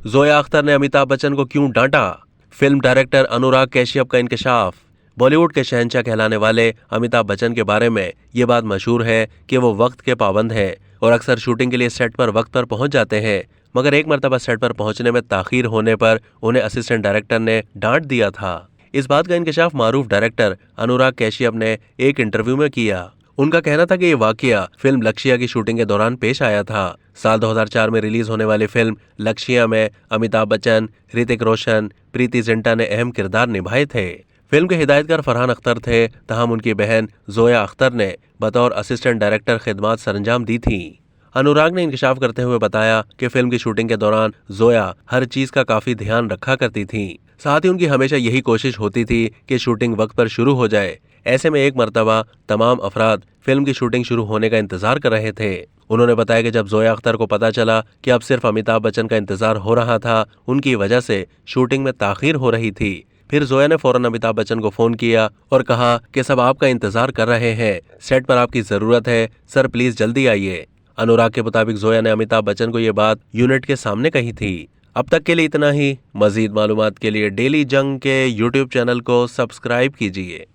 जोया अख्तर ने अमिताभ बच्चन को क्यों डांटा? फिल्म डायरेक्टर अनुराग कश्यप का इंकशाफ। बॉलीवुड के शहंशाह कहलाने वाले अमिताभ बच्चन के बारे में ये बात मशहूर है कि वो वक्त के पाबंद हैं और अक्सर शूटिंग के लिए सेट पर वक्त पर पहुंच जाते हैं। मगर एक मर्तबा सेट पर पहुंचने में ताखीर होने पर उन्हें असिस्टेंट डायरेक्टर ने डांट दिया था। इस बात का इंकशाफ मारूफ डायरेक्टर अनुराग कश्यप ने एक इंटरव्यू में किया। उनका कहना था कि ये वाकया फिल्म लक्ष्या की शूटिंग के दौरान पेश आया था। साल 2004 में रिलीज होने वाली फिल्म लक्ष्या में अमिताभ बच्चन, ऋतिक रोशन, प्रीति जिंटा ने अहम किरदार निभाए थे। फिल्म के हिदायतकार फरहान अख्तर थे, तहम उनकी बहन जोया अख्तर ने बतौर असिस्टेंट डायरेक्टर खिदमात सरंजाम दी थी। अनुराग ने इंकशाफ करते हुए बताया कि फिल्म की शूटिंग के दौरान जोया हर चीज का काफी ध्यान रखा करती थी। साथ ही उनकी हमेशा यही कोशिश होती थी कि शूटिंग वक्त पर शुरू हो जाए। ऐसे में एक मर्तबा तमाम अफराद फिल्म की शूटिंग शुरू होने का इंतजार कर रहे थे। उन्होंने बताया कि जब जोया अख्तर को पता चला कि अब सिर्फ अमिताभ बच्चन का इंतजार हो रहा था, उनकी वजह से शूटिंग में ताखीर हो रही थी। फिर जोया ने फौरन अमिताभ बच्चन को फोन किया और कहा कि सब आपका इंतजार कर रहे हैं, सेट पर आपकी जरूरत है, सर प्लीज जल्दी आइए। अनुराग के मुताबिक जोया ने अमिताभ बच्चन को ये बात यूनिट के सामने कही थी। अब तक के लिए इतना ही। मजीद मालूमात के लिए डेली जंग के यूट्यूब चैनल को सब्सक्राइब कीजिए।